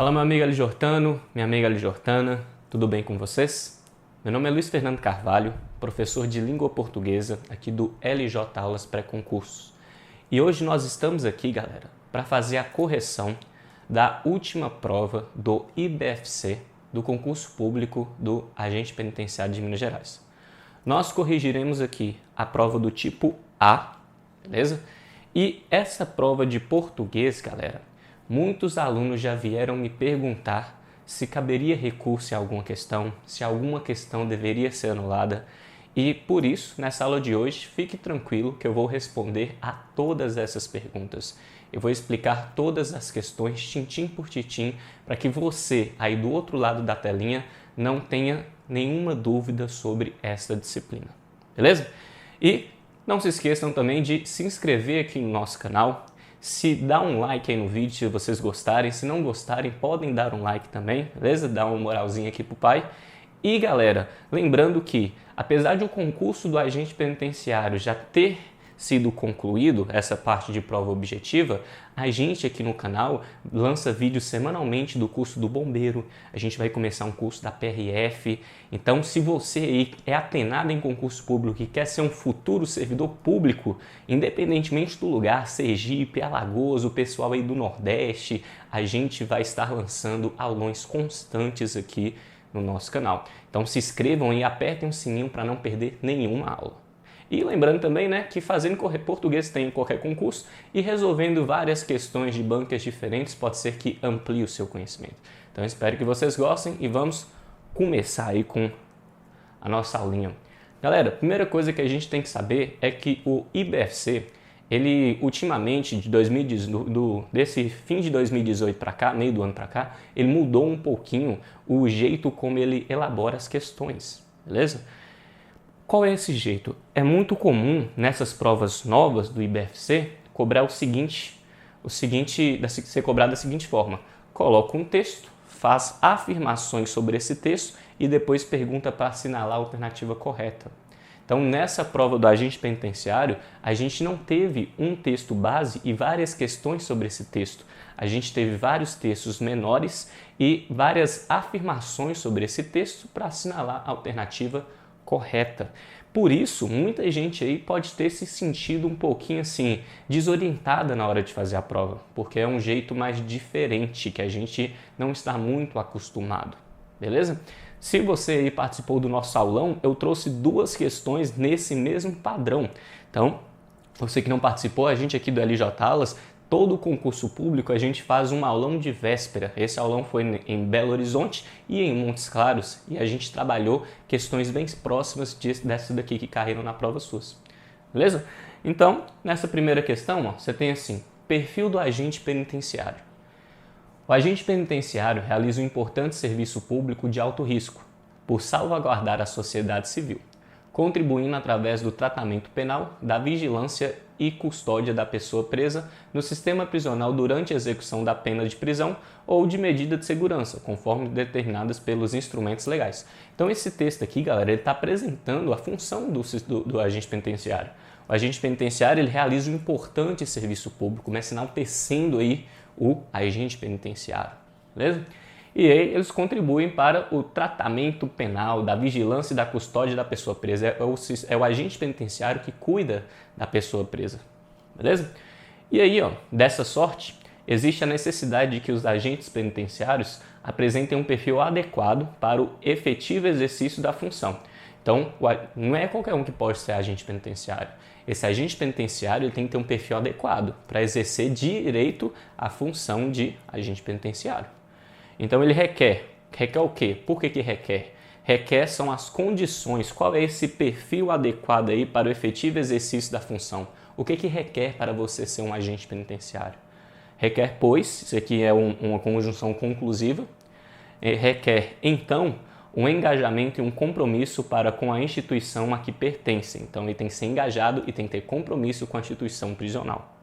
Fala, meu amigo Alijortano, minha amiga Alijortana, tudo bem com vocês? Meu nome é Luiz Fernando Carvalho, professor de língua portuguesa aqui do LJ Aulas Pré-Concursos. E hoje nós estamos aqui, galera, para fazer a correção da última prova do IBFC, do concurso público do Agente Penitenciário de Minas Gerais. Nós corrigiremos aqui a prova do tipo A, beleza? E essa prova de português, galera, muitos alunos já vieram me perguntar se caberia recurso em alguma questão, se alguma questão deveria ser anulada. E por isso, nessa aula de hoje, fique tranquilo que eu vou responder a todas essas perguntas. Eu vou explicar todas as questões, tintim por tintim, para que você, aí do outro lado da telinha, não tenha nenhuma dúvida sobre essa disciplina. Beleza? E não se esqueçam também de se inscrever aqui no nosso canal. Se dá um like aí no vídeo se vocês gostarem, se não gostarem podem dar um like também, beleza? Dá uma moralzinha aqui pro pai. E galera, lembrando que apesar de o concurso do agente penitenciário já ter sido concluído, essa parte de prova objetiva, a gente aqui no canal lança vídeos semanalmente do curso do bombeiro, a gente vai começar um curso da PRF, então se você aí é apenado em concurso público e quer ser um futuro servidor público, independentemente do lugar, Sergipe, Alagoas, o pessoal aí do Nordeste, a gente vai estar lançando aulões constantes aqui no nosso canal. Então se inscrevam e apertem o sininho para não perder nenhuma aula. E lembrando também, né, que fazendo português tem em qualquer concurso e resolvendo várias questões de bancas diferentes pode ser que amplie o seu conhecimento. Então espero que vocês gostem e vamos começar aí com a nossa aulinha. Galera, a primeira coisa que a gente tem que saber é que o IBFC, ele ultimamente, desse fim de 2018 para cá, meio do ano para cá, ele mudou um pouquinho o jeito como ele elabora as questões, beleza? Qual é esse jeito? É muito comum nessas provas novas do IBFC cobrar ser cobrado da seguinte forma: coloca um texto, faz afirmações sobre esse texto e depois pergunta para assinalar a alternativa correta. Então, nessa prova do agente penitenciário, a gente não teve um texto base e várias questões sobre esse texto. A gente teve vários textos menores e várias afirmações sobre esse texto para assinalar a alternativa correta. Por isso, muita gente aí pode ter se sentido um pouquinho assim, desorientada na hora de fazer a prova, porque é um jeito mais diferente que a gente não está muito acostumado, beleza? Se você aí participou do nosso aulão, eu trouxe duas questões nesse mesmo padrão. Então, você que não participou, a gente aqui do LJ Aulas, todo concurso público a gente faz um aulão de véspera. Esse aulão foi em Belo Horizonte e em Montes Claros e a gente trabalhou questões bem próximas dessa daqui que caíram na prova suas. Beleza? Então, nessa primeira questão, ó, você tem assim, perfil do agente penitenciário. O agente penitenciário realiza um importante serviço público de alto risco, por salvaguardar a sociedade civil, contribuindo através do tratamento penal, da vigilância e custódia da pessoa presa no sistema prisional durante a execução da pena de prisão ou de medida de segurança, conforme determinadas pelos instrumentos legais. Então esse texto aqui, galera, ele está apresentando a função do agente penitenciário. O agente penitenciário ele realiza um importante serviço público, começa enaltecendo aí o agente penitenciário, beleza? E aí eles contribuem para o tratamento penal, da vigilância e da custódia da pessoa presa. É o agente penitenciário que cuida da pessoa presa, beleza? E aí, ó, dessa sorte, existe a necessidade de que os agentes penitenciários apresentem um perfil adequado para o efetivo exercício da função. Então, não é qualquer um que pode ser agente penitenciário. Esse agente penitenciário ele tem que ter um perfil adequado para exercer direito à função de agente penitenciário. Então ele requer o quê? Por que requer? Requer são as condições, qual é esse perfil adequado aí para o efetivo exercício da função? O que requer para você ser um agente penitenciário? Requer, pois, isso aqui é uma conjunção conclusiva, requer, então, um engajamento e um compromisso para com a instituição a que pertence. Então ele tem que ser engajado e tem que ter compromisso com a instituição prisional.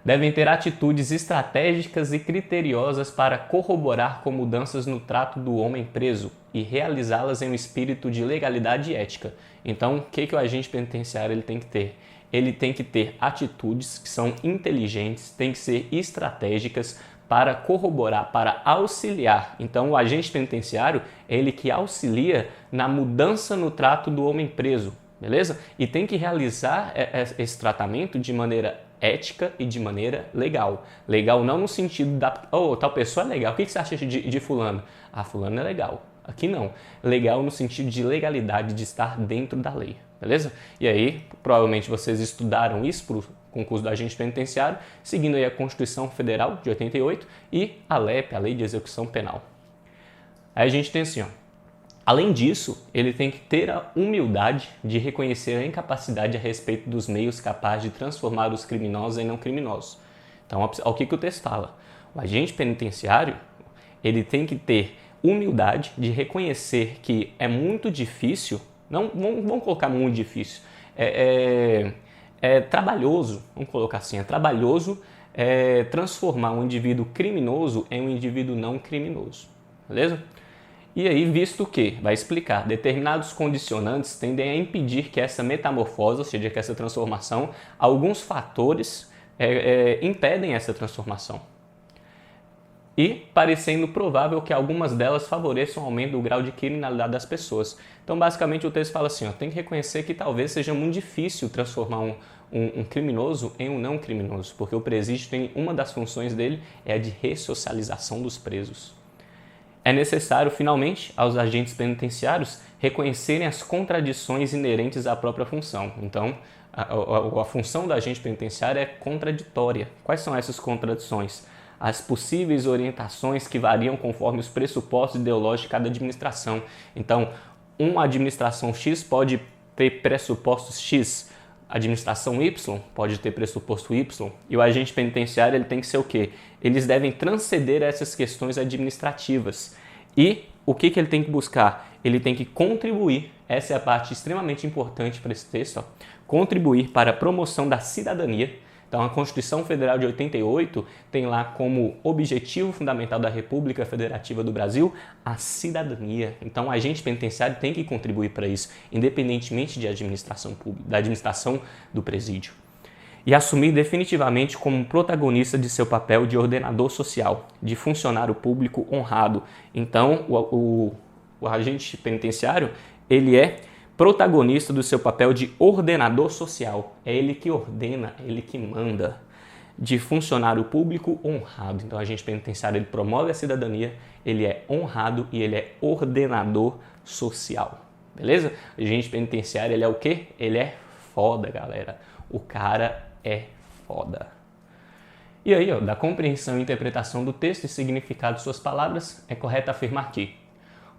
Devem ter atitudes estratégicas e criteriosas para corroborar com mudanças no trato do homem preso e realizá-las em um espírito de legalidade e ética. Então, o que o agente penitenciário ele tem que ter? Ele tem que ter atitudes que são inteligentes, tem que ser estratégicas para corroborar, para auxiliar. Então, o agente penitenciário é ele que auxilia na mudança no trato do homem preso, beleza? E tem que realizar esse tratamento de maneira ética e de maneira legal. Legal não no sentido da, tal pessoa é legal, o que você acha de fulano? Ah, fulano é legal. Aqui não. Legal no sentido de legalidade, de estar dentro da lei, beleza? E aí, provavelmente vocês estudaram isso para o concurso do agente penitenciário, seguindo aí a Constituição Federal de 88 e a LEP, a Lei de Execução Penal. Aí a gente tem assim, ó, além disso, ele tem que ter a humildade de reconhecer a incapacidade a respeito dos meios capazes de transformar os criminosos em não criminosos. Então, o que o texto fala? O agente penitenciário, ele tem que ter humildade de reconhecer que é muito difícil, não vamos colocar muito difícil, é trabalhoso, vamos colocar assim, é trabalhoso transformar um indivíduo criminoso em um indivíduo não criminoso, beleza? E aí, visto que, vai explicar, determinados condicionantes tendem a impedir que essa metamorfose, ou seja, que essa transformação, alguns fatores impedem essa transformação. E parecendo provável que algumas delas favoreçam o aumento do grau de criminalidade das pessoas. Então, basicamente, o texto fala assim, ó, tem que reconhecer que talvez seja muito difícil transformar um criminoso em um não criminoso, porque o presídio tem, uma das funções dele é a de ressocialização dos presos. É necessário, finalmente, aos agentes penitenciários reconhecerem as contradições inerentes à própria função. Então, a função do agente penitenciário é contraditória. Quais são essas contradições? As possíveis orientações que variam conforme os pressupostos ideológicos de cada administração. Então, uma administração X pode ter pressupostos X, a administração Y pode ter pressuposto Y, e o agente penitenciário ele tem que ser o quê? Eles devem transcender essas questões administrativas. E o que ele tem que buscar? Ele tem que contribuir, essa é a parte extremamente importante para esse texto, ó, contribuir para a promoção da cidadania. Então, a Constituição Federal de 88 tem lá como objetivo fundamental da República Federativa do Brasil a cidadania. Então, o agente penitenciário tem que contribuir para isso, independentemente de administração pública, da administração do presídio. E assumir definitivamente como protagonista de seu papel de ordenador social, de funcionário público honrado. Então, o agente penitenciário, ele é protagonista do seu papel de ordenador social. É ele que ordena, é ele que manda. De funcionário público honrado. Então, o agente penitenciário ele promove a cidadania, ele é honrado e ele é ordenador social. Beleza? O agente penitenciário ele é o quê? Ele é foda, galera. O cara é foda. E aí, ó, da compreensão e interpretação do texto e significado de suas palavras, é correto afirmar que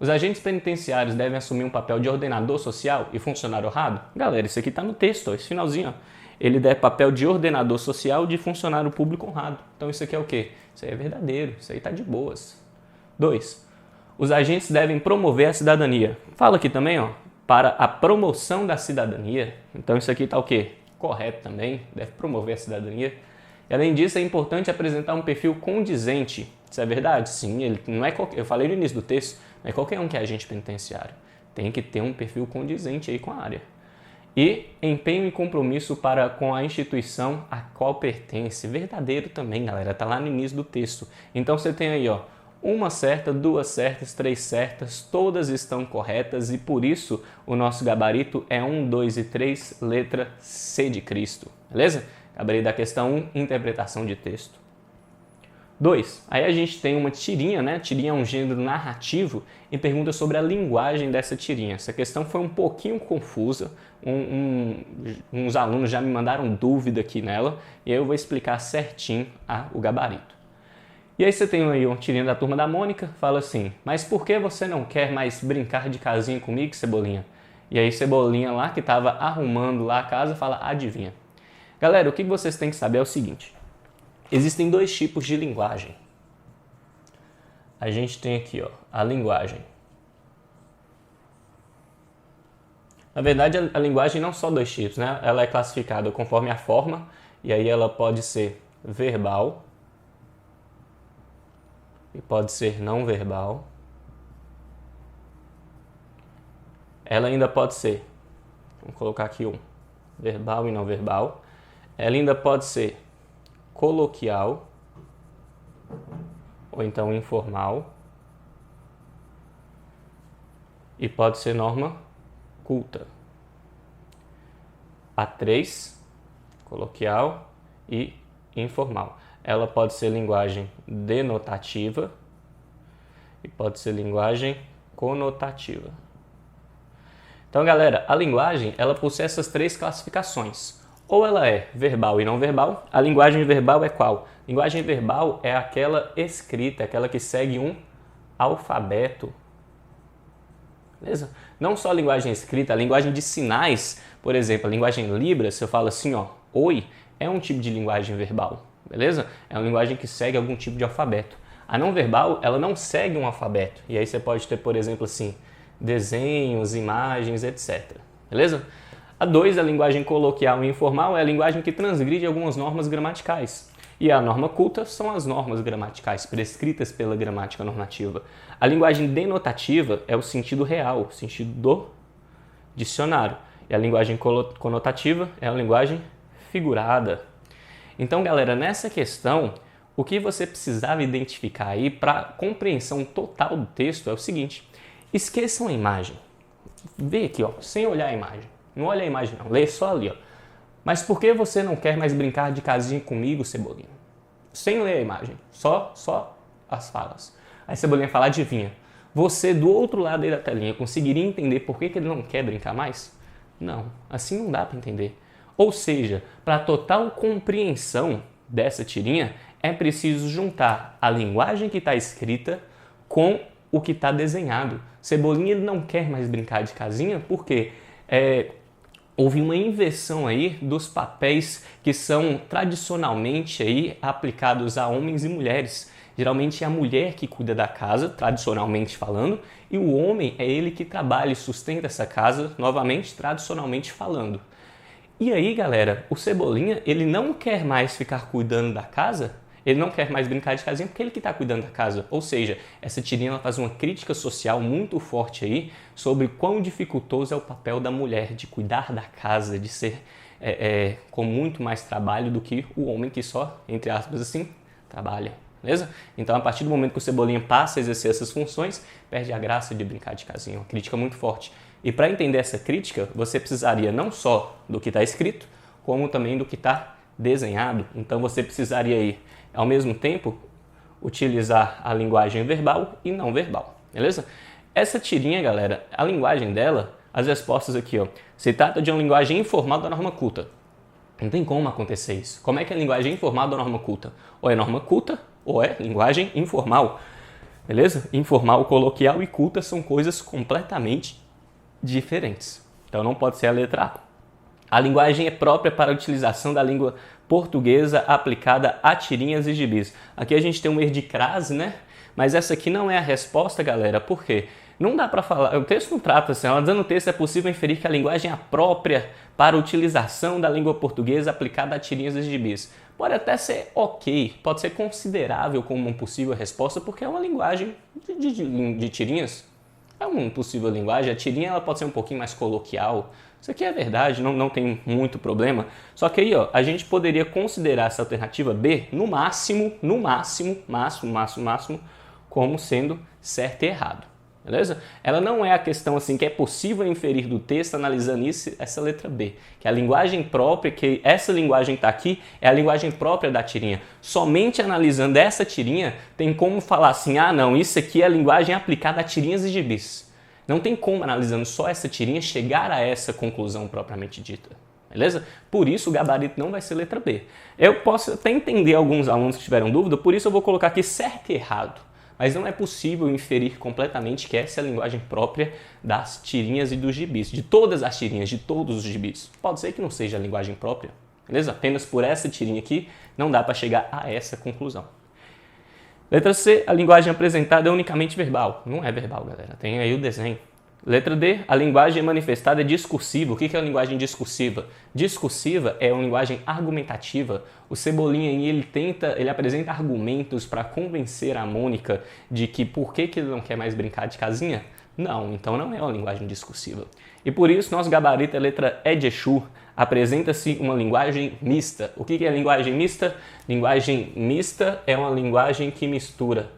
os agentes penitenciários devem assumir um papel de ordenador social e funcionário honrado? Galera, isso aqui está no texto, ó, esse finalzinho. Ó. Ele deve papel de ordenador social de funcionário público honrado. Então isso aqui é o quê? Isso aí é verdadeiro, isso aí está de boas. 2. Os agentes devem promover a cidadania. Fala aqui também, ó, para a promoção da cidadania. Então isso aqui está o quê? Correto também, deve promover a cidadania. E além disso, é importante apresentar um perfil condizente. Isso é verdade? Sim, ele não é qualquer, eu falei no início do texto, não é qualquer um que é agente penitenciário. Tem que ter um perfil condizente aí com a área. E empenho e compromisso com a instituição a qual pertence. Verdadeiro também, galera, está lá no início do texto. Então você tem aí, ó, uma certa, duas certas, três certas, todas estão corretas e por isso o nosso gabarito é 1, 2 e 3, letra C de Cristo. Beleza? Gabarito da questão 1, interpretação de texto. 2. Aí a gente tem uma tirinha, né? Tirinha é um gênero narrativo e pergunta sobre a linguagem dessa tirinha. Essa questão foi um pouquinho confusa, uns alunos já me mandaram dúvida aqui nela e aí eu vou explicar certinho o gabarito. E aí você tem aí uma tirinha da Turma da Mônica, fala assim, mas por que você não quer mais brincar de casinha comigo, Cebolinha? E aí Cebolinha lá, que estava arrumando lá a casa, fala, adivinha. Galera, o que vocês têm que saber é o seguinte. Existem dois tipos de linguagem. A gente tem aqui, ó, a linguagem. Na verdade, a linguagem não só dois tipos, né? Ela é classificada conforme a forma, e aí ela pode ser verbal e pode ser não verbal. Ela ainda pode ser, vamos colocar aqui verbal e não verbal. Ela ainda pode ser coloquial ou então informal. E pode ser norma culta. A3, coloquial e informal. Ela pode ser linguagem denotativa e pode ser linguagem conotativa. Então, galera, a linguagem, ela possui essas três classificações. Ou ela é verbal e não verbal. A linguagem verbal é qual? Linguagem verbal é aquela escrita, aquela que segue um alfabeto. Beleza? Não só a linguagem escrita, a linguagem de sinais, por exemplo, a linguagem Libras, se eu falo assim, ó, oi, é um tipo de linguagem verbal, beleza? É uma linguagem que segue algum tipo de alfabeto. A não verbal, ela não segue um alfabeto. E aí você pode ter, por exemplo, assim, desenhos, imagens, etc. Beleza? A 2, a linguagem coloquial e informal, é a linguagem que transgride algumas normas gramaticais. E a norma culta são as normas gramaticais prescritas pela gramática normativa. A linguagem denotativa é o sentido real, o sentido do dicionário. E a linguagem conotativa é a linguagem figurada. Então, galera, nessa questão, o que você precisava identificar aí para compreensão total do texto é o seguinte: esqueçam a imagem. Vê aqui, ó, sem olhar a imagem. Não olha a imagem não, lê só ali, ó. Mas por que você não quer mais brincar de casinha comigo, Cebolinha? Sem ler a imagem, só as falas. Aí Cebolinha fala, adivinha, você do outro lado aí da telinha conseguiria entender por que ele não quer brincar mais? Não, assim não dá para entender. Ou seja, para total compreensão dessa tirinha, é preciso juntar a linguagem que está escrita com o que está desenhado. Cebolinha ele não quer mais brincar de casinha porque houve uma inversão aí dos papéis que são tradicionalmente aí aplicados a homens e mulheres. Geralmente é a mulher que cuida da casa, tradicionalmente falando, e o homem é ele que trabalha e sustenta essa casa, novamente, tradicionalmente falando. E aí, galera, o Cebolinha, ele não quer mais ficar cuidando da casa, ele não quer mais brincar de casinha porque ele que está cuidando da casa. Ou seja, essa tirinha ela faz uma crítica social muito forte aí sobre quão dificultoso é o papel da mulher de cuidar da casa, de ser com muito mais trabalho do que o homem que só, entre aspas assim, trabalha. Beleza? Então, a partir do momento que o Cebolinha passa a exercer essas funções, perde a graça de brincar de casinha. Uma crítica muito forte. E para entender essa crítica, você precisaria não só do que está escrito, como também do que está desenhado. Então, você precisaria aí, ao mesmo tempo, utilizar a linguagem verbal e não verbal. Beleza? Essa tirinha, galera, a linguagem dela, as respostas aqui, ó, se trata de uma linguagem informal da norma culta. Não tem como acontecer isso. Como é que é a linguagem informal da norma culta? Ou é norma culta, ou é linguagem informal. Beleza? Informal, coloquial e culta são coisas completamente diferentes. Então não pode ser a letra A. A linguagem é própria para a utilização da língua portuguesa aplicada a tirinhas e gibis. Aqui a gente tem um erro de crase, né? Mas essa aqui não é a resposta, galera. Por quê? Não dá para falar, o texto não trata assim, analisando o texto é possível inferir que a linguagem é própria para a utilização da língua portuguesa aplicada a tirinhas e gibis. Pode até ser ok, pode ser considerável como uma possível resposta, porque é uma linguagem de tirinhas. É uma possível linguagem, a tirinha ela pode ser um pouquinho mais coloquial. Isso aqui é verdade, não tem muito problema. Só que aí, ó, a gente poderia considerar essa alternativa B, no máximo, como sendo certo e errado. Beleza? Ela não é a questão assim que é possível inferir do texto analisando isso, essa letra B, que é a linguagem própria, que essa linguagem está aqui, é a linguagem própria da tirinha. Somente analisando essa tirinha tem como falar assim, ah não, isso aqui é a linguagem aplicada a tirinhas e gibis. Não tem como, analisando só essa tirinha, chegar a essa conclusão propriamente dita. Beleza? Por isso o gabarito não vai ser letra B. Eu posso até entender alguns alunos que tiveram dúvida, por isso eu vou colocar aqui certo e errado. Mas não é possível inferir completamente que essa é a linguagem própria das tirinhas e dos gibis, de todas as tirinhas, de todos os gibis. Pode ser que não seja a linguagem própria, beleza? Apenas por essa tirinha aqui não dá para chegar a essa conclusão. Letra C, a linguagem apresentada é unicamente verbal. Não é verbal, galera, tem aí o desenho. Letra D, a linguagem manifestada é discursiva. O que é a linguagem discursiva? Discursiva é uma linguagem argumentativa. O Cebolinha ele apresenta argumentos para convencer a Mônica de que por que ele não quer mais brincar de casinha? Não, então não é uma linguagem discursiva. E por isso nosso gabarito, a letra E de Exu, apresenta-se uma linguagem mista. O que é linguagem mista? Linguagem mista é uma linguagem que mistura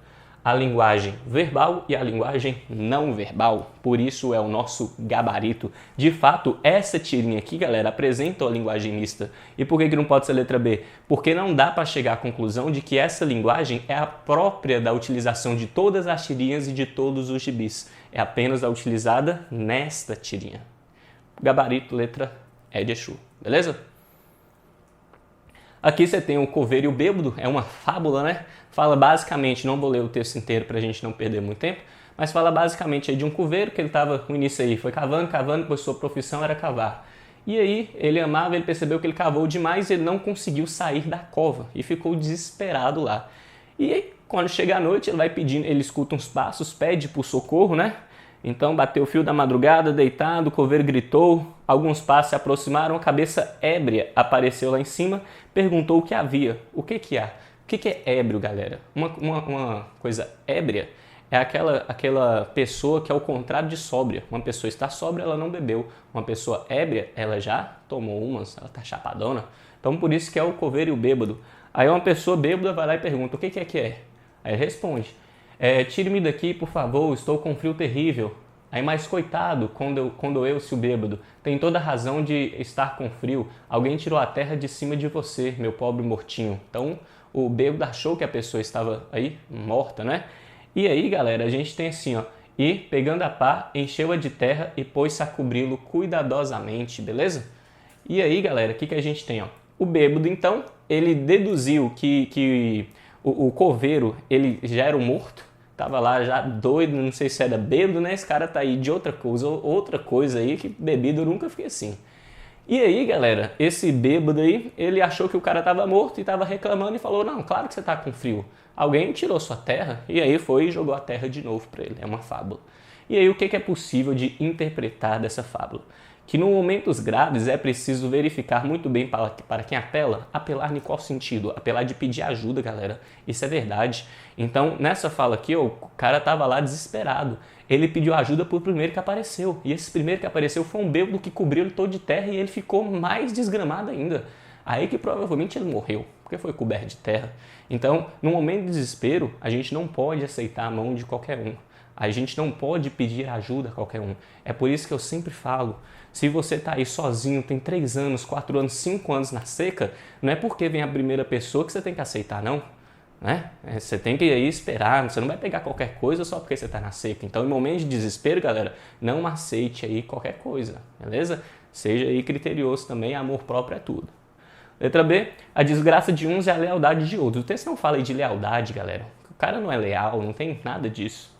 a linguagem verbal e a linguagem não verbal. Por isso é o nosso gabarito. De fato, essa tirinha aqui, galera, apresenta a linguagem mista. E por que não pode ser letra B? Porque não dá para chegar à conclusão de que essa linguagem é a própria da utilização de todas as tirinhas e de todos os gibis. É apenas a utilizada nesta tirinha. Gabarito, letra E de Exu. Beleza? Aqui você tem o Coveiro e o Bêbado, é uma fábula, né? Fala basicamente, não vou ler o texto inteiro pra gente não perder muito tempo, mas fala basicamente aí de um coveiro que ele tava no início aí, foi cavando, pois sua profissão era cavar. E aí ele amava, ele percebeu que ele cavou demais e ele não conseguiu sair da cova e ficou desesperado lá. E aí, quando chega a noite, ele vai pedindo, ele escuta uns passos, pede por socorro, né? Então bateu o fio da madrugada, deitado, o coveiro gritou, alguns passos se aproximaram, a cabeça ébria apareceu lá em cima, perguntou o que havia. O que há? O que é ébrio, galera? Uma coisa ébria é aquela pessoa que é o contrário de sóbria. Uma pessoa está sóbria, ela não bebeu. Uma pessoa ébria, ela já tomou umas, ela está chapadona. Então por isso que é o coveiro e o bêbado. Aí uma pessoa bêbada vai lá e pergunta, o que é que é? Aí ele responde, tire-me daqui, por favor, estou com frio terrível. Aí, mas coitado, condoeu-se o bêbado, tem toda a razão de estar com frio. Alguém tirou a terra de cima de você, meu pobre mortinho. Então, o bêbado achou que a pessoa estava aí, morta, né? E aí, galera, a gente tem assim, ó. E, pegando a pá, encheu-a de terra e pôs-se a cobri-lo cuidadosamente, beleza? E aí, galera, o que a gente tem, ó? O bêbado, então, ele deduziu que o coveiro, ele já era um morto, tava lá já doido, não sei se era bêbado, né? Esse cara tá aí de outra coisa aí, que bebido eu nunca fiquei assim. E aí, galera, esse bêbado aí, ele achou que o cara tava morto e tava reclamando e falou, não, claro que você tá com frio. Alguém tirou sua terra e aí foi e jogou a terra de novo para ele. É uma fábula. E aí, o que é possível de interpretar dessa fábula? Que no momentos graves é preciso verificar muito bem para quem apela, apelar em qual sentido? Apelar de pedir ajuda, galera. Isso é verdade. Então, nessa fala aqui, ó, o cara tava lá desesperado. Ele pediu ajuda pro primeiro que apareceu. E esse primeiro que apareceu foi um bêbado que cobriu ele todo de terra e ele ficou mais desgramado ainda. Aí que provavelmente ele morreu, porque foi coberto de terra. Então, no momento de desespero, a gente não pode aceitar a mão de qualquer um. A gente não pode pedir ajuda a qualquer um. É por isso que eu sempre falo, se você está aí sozinho, tem 3 anos, 4 anos, 5 anos na seca, não é porque vem a primeira pessoa que você tem que aceitar, não. Né? Você tem que aí esperar, você não vai pegar qualquer coisa só porque você está na seca. Então, em momento de desespero, galera, não aceite aí qualquer coisa, beleza? Seja aí criterioso também, amor próprio é tudo. Letra B, a desgraça de uns é a lealdade de outros. O texto não fala aí de lealdade, galera. O cara não é leal, não tem nada disso.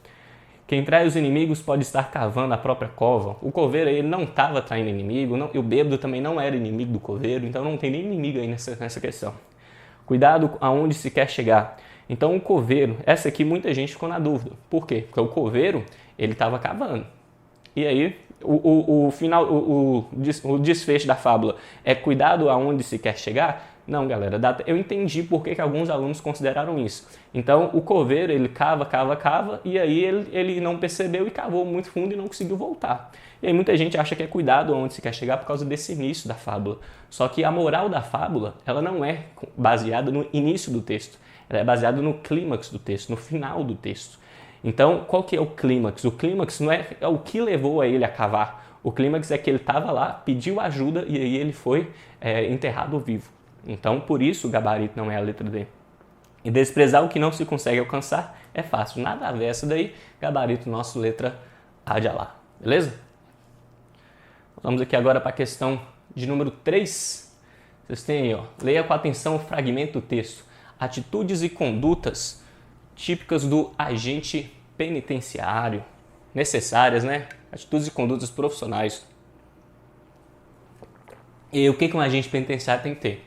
Quem trai os inimigos pode estar cavando a própria cova. O coveiro aí, ele não estava traindo inimigo, e o bêbado também não era inimigo do coveiro, então não tem nem inimigo aí nessa questão. Cuidado aonde se quer chegar. Então o coveiro, essa aqui muita gente ficou na dúvida. Por quê? Porque o coveiro, ele estava cavando. E aí, o desfecho da fábula é cuidado aonde se quer chegar? Não, galera, eu entendi por que alguns alunos consideraram isso. Então, o coveiro, ele cava, e aí ele não percebeu e cavou muito fundo e não conseguiu voltar. E aí muita gente acha que é cuidado aonde se quer chegar por causa desse início da fábula. Só que a moral da fábula, ela não é baseada no início do texto. Ela é baseada no clímax do texto, no final do texto. Então, qual que é o clímax? O clímax não é o que levou a ele a cavar. O clímax é que ele estava lá, pediu ajuda e aí ele foi enterrado vivo. Então, por isso, o gabarito não é a letra D. E desprezar o que não se consegue alcançar é fácil. Nada a ver essa daí, gabarito nosso, letra A de Alá. Beleza? Vamos aqui agora para a questão de número 3. Vocês têm aí, ó. Leia com atenção o fragmento do texto. Atitudes e condutas típicas do agente penitenciário. Necessárias, né? Atitudes e condutas profissionais. E o que um agente penitenciário tem que ter?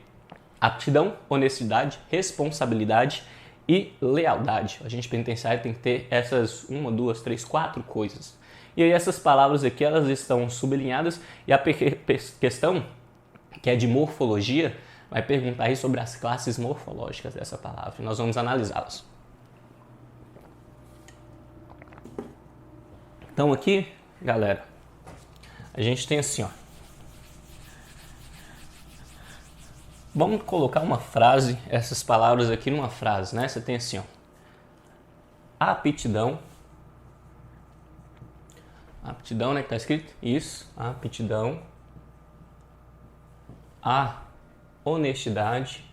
Aptidão, honestidade, responsabilidade e lealdade. O agente penitenciário tem que ter essas 1, 2, 3, 4 coisas. E aí essas palavras aqui, elas estão sublinhadas e a questão, que é de morfologia, vai perguntar aí sobre as classes morfológicas dessa palavra. E nós vamos analisá-las. Então aqui, galera, a gente tem assim, ó. Vamos colocar uma frase, essas palavras aqui numa frase, né? Você tem assim, ó. aptidão. Aptidão, né, que está escrito? Isso, aptidão. A honestidade.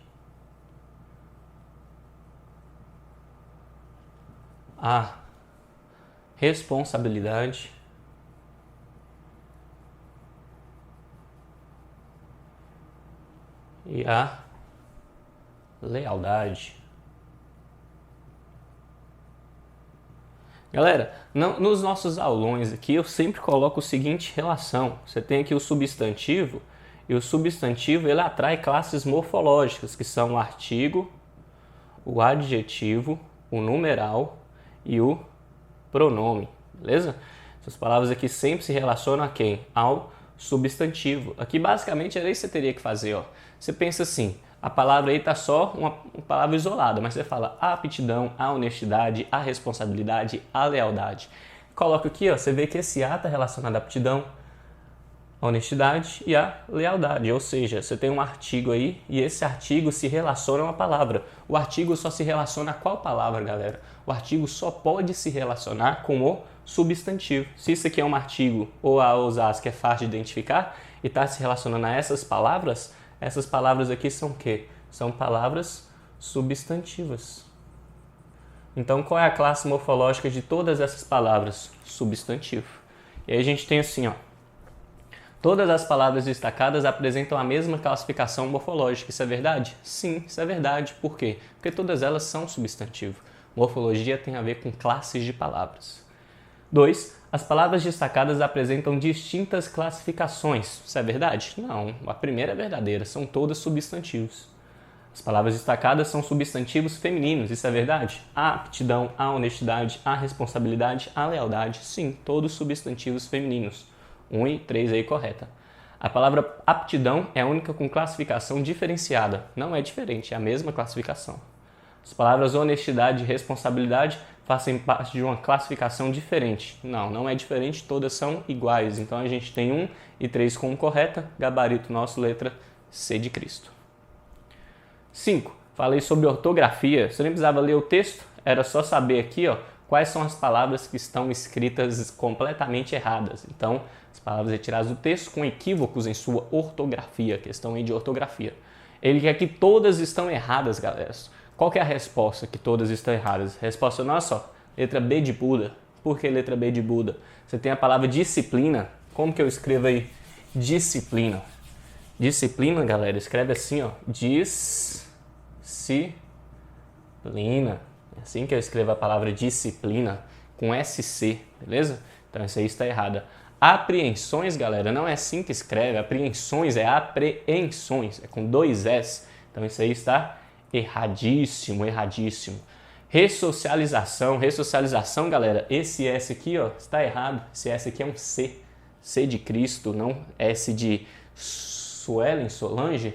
A responsabilidade. E a lealdade. Galera, nos nossos aulões aqui eu sempre coloco a seguinte relação. Você tem aqui o substantivo, e o substantivo ele atrai classes morfológicas, que são o artigo, o adjetivo, o numeral e o pronome, beleza? Essas palavras aqui sempre se relacionam a quem? Ao substantivo. Aqui basicamente era isso que você teria que fazer, ó. Você pensa assim, a palavra aí está só uma palavra isolada, mas você fala a aptidão, a honestidade, a responsabilidade, a lealdade. Coloca aqui, ó, você vê que esse A está relacionado à aptidão, à honestidade e à lealdade. Ou seja, você tem um artigo aí e esse artigo se relaciona a uma palavra. O artigo só se relaciona a qual palavra, galera? O artigo só pode se relacionar com o substantivo. Se isso aqui é um artigo ou a as que é fácil de identificar e está se relacionando a essas palavras aqui são o quê? São palavras substantivas. Então, qual é a classe morfológica de todas essas palavras? Substantivo. E aí a gente tem assim, ó. Todas as palavras destacadas apresentam a mesma classificação morfológica. Isso é verdade? Sim, isso é verdade. Por quê? Porque todas elas são substantivo. Morfologia tem a ver com classes de palavras. 2. As palavras destacadas apresentam distintas classificações. Isso é verdade? Não, a primeira é verdadeira, são todas substantivos. As palavras destacadas são substantivos femininos, isso é verdade? A aptidão, a honestidade, a responsabilidade, a lealdade, sim, todos substantivos femininos. 1 e 3 aí correta. A palavra aptidão é a única com classificação diferenciada, não é diferente, é a mesma classificação. As palavras honestidade e responsabilidade fazem parte de uma classificação diferente. Não, não é diferente, todas são iguais. Então a gente tem 1 e 3 como correta, gabarito nosso, letra C de Cristo. 5. Falei sobre ortografia. Você nem precisava ler o texto, era só saber aqui, ó, quais são as palavras que estão escritas completamente erradas. Então, as palavras retiradas do texto com equívocos em sua ortografia, questão aí de ortografia. Ele quer que todas estão erradas, galera. Qual que é a resposta que todas estão erradas? A resposta nossa, ó, letra B de Buda. Por que letra B de Buda? Você tem a palavra disciplina. Como que eu escrevo aí? Disciplina. Disciplina, galera, escreve assim, ó. Disciplina. É assim que eu escrevo a palavra disciplina, com SC, beleza? Então isso aí está errada. Apreensões, galera, não é assim que escreve. Apreensões é apreensões, é com 2 S. Então isso aí está erradíssimo, erradíssimo. Ressocialização, ressocialização, galera, esse S aqui, ó, está errado. Esse S aqui é um C. C de Cristo, não S de Suelen, Solange,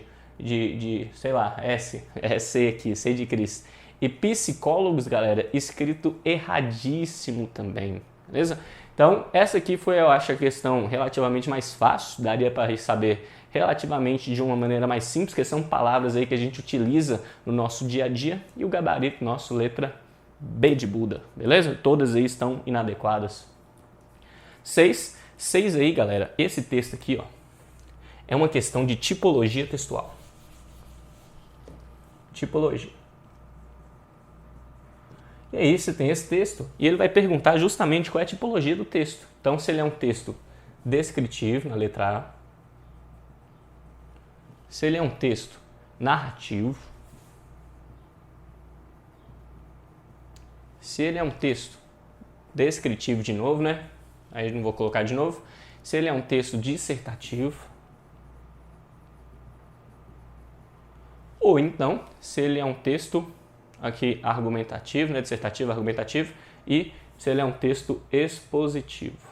sei lá, S. É C aqui, C de Cristo. E psicólogos, galera, escrito erradíssimo também, beleza? Então, essa aqui foi, eu acho, a questão relativamente mais fácil, daria para saber relativamente de uma maneira mais simples, que são palavras aí que a gente utiliza no nosso dia a dia, e o gabarito nosso, letra B de Buda, beleza? Todas aí estão inadequadas. 6 aí, galera, esse texto aqui, ó, é uma questão de tipologia textual. Tipologia. E aí você tem esse texto e ele vai perguntar justamente qual é a tipologia do texto. Então, se ele é um texto descritivo, na letra A, se ele é um texto narrativo, se ele é um texto descritivo de novo, né? Aí não vou colocar de novo. Se ele é um texto dissertativo, ou então, se ele é um texto aqui argumentativo, né, dissertativo, argumentativo, e se ele é um texto expositivo.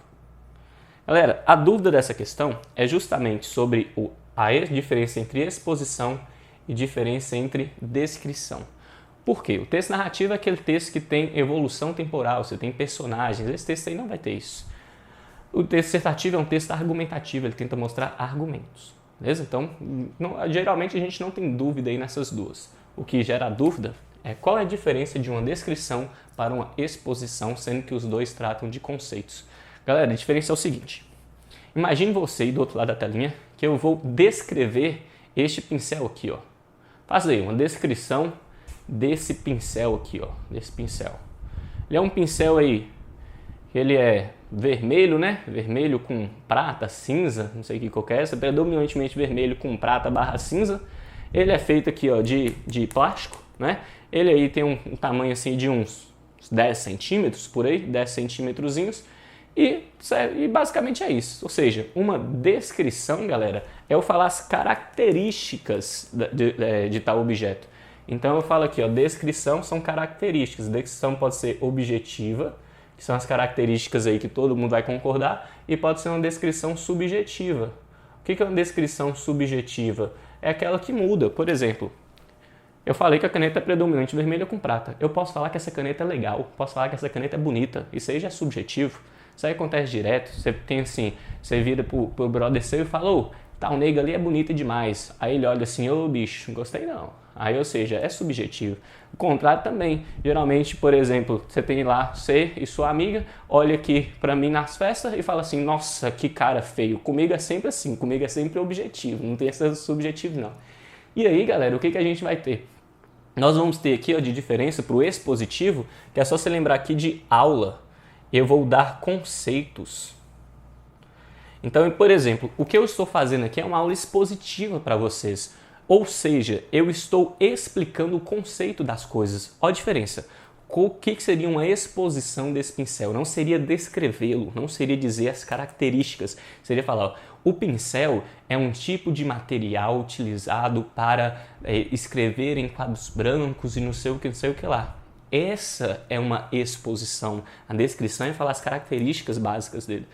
Galera, a dúvida dessa questão é justamente sobre a diferença entre exposição e diferença entre descrição. Por quê? O texto narrativo é aquele texto que tem evolução temporal, você tem personagens, esse texto aí não vai ter isso. O texto dissertativo é um texto argumentativo, ele tenta mostrar argumentos, beleza? Então, geralmente a gente não tem dúvida aí nessas duas. O que gera dúvida qual é a diferença de uma descrição para uma exposição, sendo que os dois tratam de conceitos? Galera, a diferença é o seguinte. Imagine você aí do outro lado da telinha que eu vou descrever este pincel aqui, ó. Faça aí uma descrição desse pincel aqui, ó, desse pincel. Ele é um pincel aí, ele é vermelho, né? Vermelho com prata, cinza, não sei o que qualquer, essa, predominantemente vermelho com prata barra cinza. Ele é feito aqui, ó, de plástico, né? Ele aí tem um tamanho assim de uns 10 centímetros, por aí, 10 centímetrozinhos. E basicamente é isso. Ou seja, uma descrição, galera, é eu falar as características de tal objeto. Então eu falo aqui, ó, descrição são características. Descrição pode ser objetiva, que são as características aí que todo mundo vai concordar, e pode ser uma descrição subjetiva. O que é uma descrição subjetiva? É aquela que muda. Por exemplo, eu falei que a caneta é predominante vermelha com prata. Eu posso falar que essa caneta é legal, posso falar que essa caneta é bonita. Isso aí já é subjetivo. Isso aí acontece direto. Você tem assim, você vira pro brother seu e fala, ô, tal nega ali é bonita demais. Aí ele olha assim, ô bicho, não gostei não. Aí, ou seja, é subjetivo. O contrário também. Geralmente, por exemplo, você tem lá, você e sua amiga, olha aqui pra mim nas festas e fala assim, nossa, que cara feio. Comigo é sempre assim, comigo é sempre objetivo, não tem essa subjetivo não. E aí, galera, o que a gente vai ter? Nós vamos ter aqui, ó, de diferença pro expositivo, que é só você lembrar aqui de aula. Eu vou dar conceitos. Então, por exemplo, o que eu estou fazendo aqui é uma aula expositiva para vocês. Ou seja, eu estou explicando o conceito das coisas. Olha a diferença. O que seria uma exposição desse pincel? Não seria descrevê-lo, não seria dizer as características. Seria falar, ó, o pincel é um tipo de material utilizado para escrever em quadros brancos e não sei o que lá. Essa é uma exposição. A descrição é falar as características básicas dele.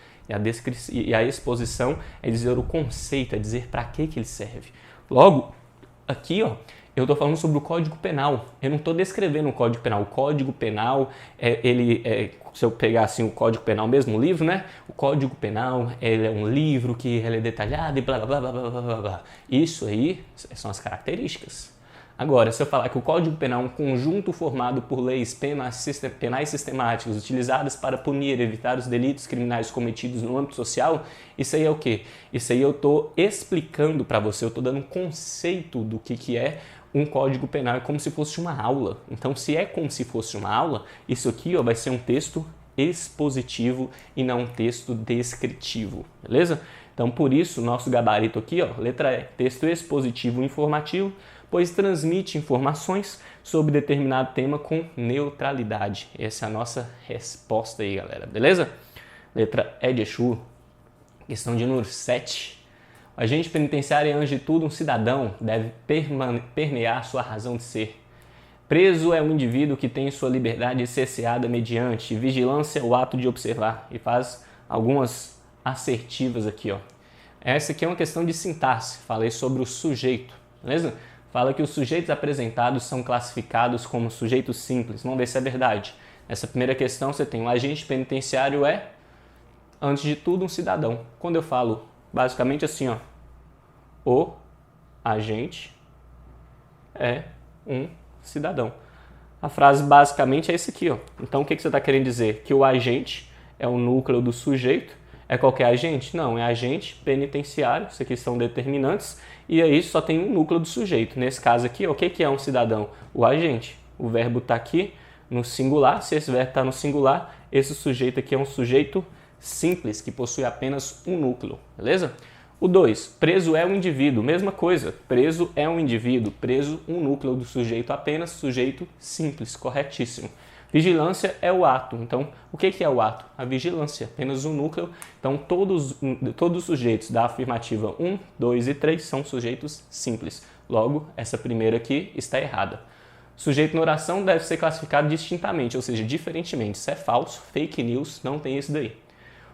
E a exposição é dizer o conceito, é dizer para que ele serve. Logo, aqui, ó, eu estou falando sobre o Código Penal. Eu não estou descrevendo o Código Penal. O Código Penal, se eu pegar assim o Código Penal mesmo, o livro, né? O Código Penal ele é um livro que ele é detalhado e blá, blá, blá, blá, blá, blá. Isso aí são as características. Agora, se eu falar que o Código Penal é um conjunto formado por leis penais sistemáticas utilizadas para punir e evitar os delitos criminais cometidos no âmbito social, isso aí é o quê? Isso aí eu estou explicando para você, eu estou dando um conceito do que é um Código Penal, é como se fosse uma aula. Então, se é como se fosse uma aula, isso aqui, ó, vai ser um texto expositivo e não um texto descritivo, beleza? Então, por isso, nosso gabarito aqui, ó, letra E, texto expositivo informativo, pois transmite informações sobre determinado tema com neutralidade. Essa é a nossa resposta aí, galera, beleza? Letra E de Exu, questão de número 7. O agente penitenciário é, antes de tudo, um cidadão, deve permear sua razão de ser. Preso é um indivíduo que tem sua liberdade cerceada mediante vigilância, o ato de observar, e faz algumas assertivas aqui, ó. Essa aqui é uma questão de sintaxe, falei sobre o sujeito, beleza? Fala que os sujeitos apresentados são classificados como sujeitos simples. Vamos ver se é verdade. Nessa primeira questão você tem o agente penitenciário é, antes de tudo, um cidadão. Quando eu falo basicamente assim, ó, o agente é um cidadão. A frase basicamente é esse aqui, ó. Então o que você está querendo dizer? Que o agente é o núcleo do sujeito. É qualquer agente? Não, é agente penitenciário, isso aqui são determinantes, e aí só tem um núcleo do sujeito. Nesse caso aqui, o que é um cidadão? O agente. O verbo está aqui no singular, se esse verbo está no singular, esse sujeito aqui é um sujeito simples, que possui apenas um núcleo, beleza? O 2, preso é um indivíduo, mesma coisa, preso é um indivíduo, preso um núcleo do sujeito apenas, sujeito simples, corretíssimo. Vigilância é o ato. Então, o que é o ato? A vigilância, apenas um núcleo. Então, todos os sujeitos da afirmativa 1, 2 e 3 são sujeitos simples. Logo, essa primeira aqui está errada. Sujeito na oração deve ser classificado distintamente, ou seja, diferentemente. Isso é falso, fake news, não tem isso daí.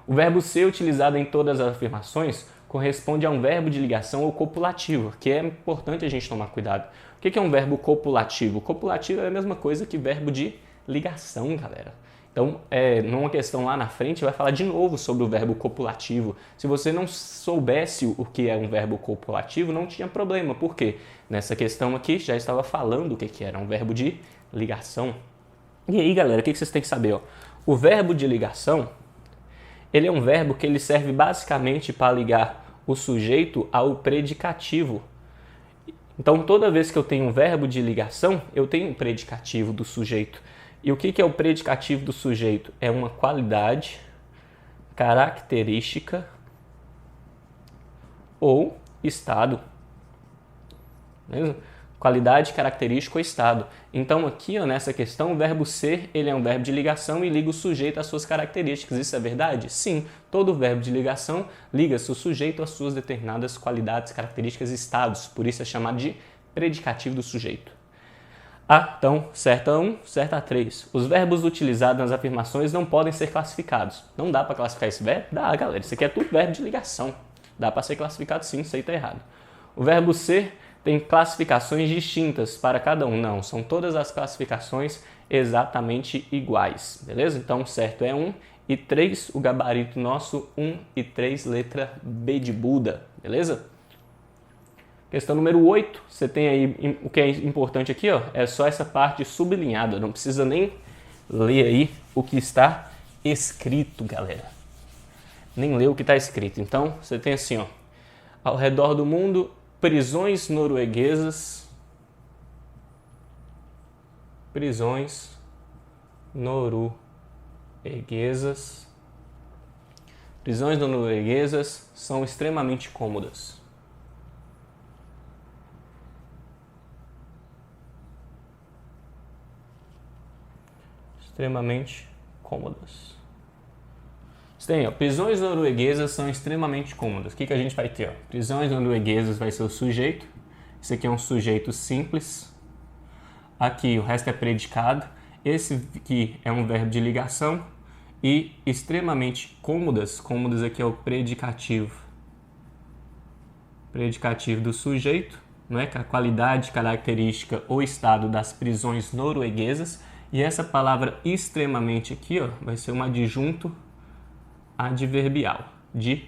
O verbo ser utilizado em todas as afirmações corresponde a um verbo de ligação ou copulativo, que é importante a gente tomar cuidado. O que é um verbo copulativo? Copulativo é a mesma coisa que verbo de ligação, galera. Então, numa questão lá na frente, vai falar de novo sobre o verbo copulativo. Se você não soubesse o que é um verbo copulativo, não tinha problema. Por quê? Nessa questão aqui, já estava falando o que era um verbo de ligação. E aí, galera, o que vocês têm que saber? Ó? O verbo de ligação, ele é um verbo que ele serve basicamente para ligar o sujeito ao predicativo. Então, toda vez que eu tenho um verbo de ligação, eu tenho um predicativo do sujeito. E o que é o predicativo do sujeito? É uma qualidade, característica ou estado. Beleza? Qualidade, característica ou estado. Então aqui, ó, nessa questão, o verbo ser, ele é um verbo de ligação e liga o sujeito às suas características. Isso é verdade? Sim. Todo verbo de ligação liga-se o sujeito às suas determinadas qualidades, características e estados. Por isso é chamado de predicativo do sujeito. Então, certa 1, certa 3. Os verbos utilizados nas afirmações não podem ser classificados. Não dá para classificar esse verbo? Dá, galera. Isso aqui é tudo verbo de ligação. Dá para ser classificado sim, isso aí tá errado. O verbo ser tem classificações distintas para cada um. Não, são todas as classificações exatamente iguais, beleza? Então, certo é 1 e 3, o gabarito nosso 1 e 3, letra B de Buda, beleza? Questão número 8, você tem aí, o que é importante aqui, ó, é só essa parte sublinhada, não precisa nem ler aí o que está escrito, galera. Nem ler o que está escrito. Então, você tem assim, ó, ao redor do mundo, prisões norueguesas são extremamente cômodas. Extremamente cômodas. Você tem, ó, prisões norueguesas são extremamente cômodas. O que a gente vai ter? Ó? Prisões norueguesas vai ser o sujeito. Esse aqui é um sujeito simples. Aqui o resto é predicado. Esse aqui é um verbo de ligação. E extremamente cômodas. Cômodas aqui é o predicativo. Predicativo do sujeito. Não é? A qualidade, característica ou estado das prisões norueguesas. E essa palavra extremamente aqui, ó, vai ser um adjunto adverbial, de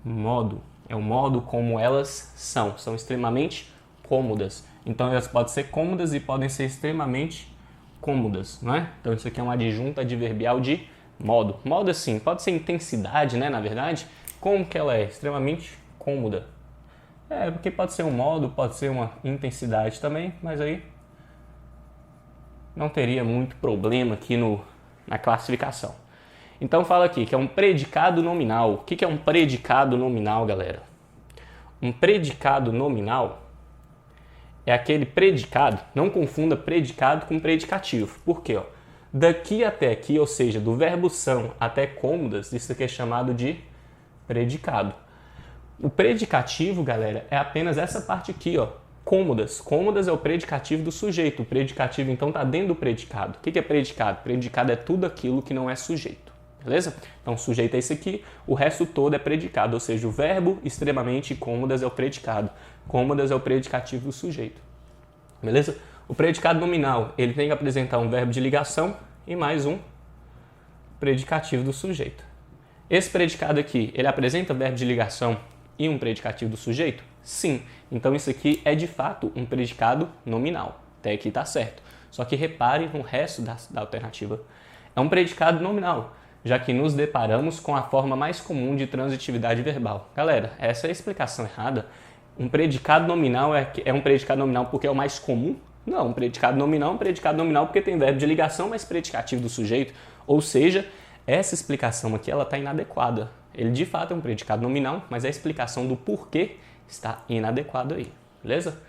modo. É o modo como elas são extremamente cômodas. Então elas podem ser cômodas e podem ser extremamente cômodas, não é? Então isso aqui é um adjunto adverbial de modo. Modo assim, pode ser intensidade, né, na verdade. Como que ela é? Extremamente cômoda. Porque pode ser um modo, pode ser uma intensidade também, mas aí não teria muito problema aqui na classificação. Então fala aqui que é um predicado nominal. O que é um predicado nominal, galera? Um predicado nominal é aquele predicado, não confunda predicado com predicativo. Por quê? Daqui até aqui, ou seja, do verbo são até cômodas, isso aqui é chamado de predicado. O predicativo, galera, é apenas essa parte aqui, ó. Cômodas. Cômodas é o predicativo do sujeito. O predicativo, então, está dentro do predicado. O que é predicado? Predicado é tudo aquilo que não é sujeito. Beleza? Então, o sujeito é esse aqui, o resto todo é predicado, ou seja, o verbo extremamente cômodas é o predicado. Cômodas é o predicativo do sujeito. Beleza? O predicado nominal, ele tem que apresentar um verbo de ligação e mais um predicativo do sujeito. Esse predicado aqui, ele apresenta verbo de ligação e um predicativo do sujeito? Sim. Então, isso aqui é de fato um predicado nominal. Até aqui está certo. Só que repare no resto da alternativa. É um predicado nominal, já que nos deparamos com a forma mais comum de transitividade verbal. Galera, essa é a explicação errada. Um predicado nominal é um predicado nominal porque é o mais comum? Não, um predicado nominal é um predicado nominal porque tem verbo de ligação, mas predicativo do sujeito. Ou seja, essa explicação aqui ela está inadequada. Ele de fato é um predicado nominal, mas a explicação do porquê está inadequada aí. Beleza?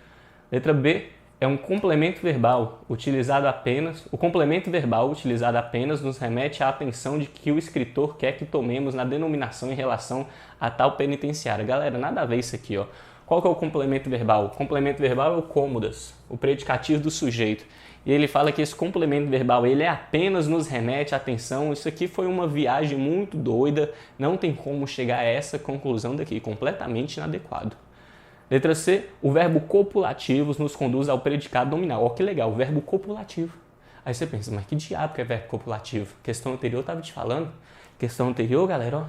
Letra B. É um complemento verbal utilizado apenas. O complemento verbal utilizado apenas nos remete à atenção de que o escritor quer que tomemos na denominação em relação a tal penitenciária. Galera, nada a ver isso aqui, ó. Qual que é o complemento verbal? O complemento verbal é o cômodas, o predicativo do sujeito. E ele fala que esse complemento verbal ele apenas nos remete à atenção. Isso aqui foi uma viagem muito doida. Não tem como chegar a essa conclusão daqui, completamente inadequado. Letra C, o verbo copulativos nos conduz ao predicado nominal. Ó, que legal, o verbo copulativo. Aí você pensa, mas que diabo que é verbo copulativo? Questão anterior eu estava te falando. Questão anterior, galera, ó,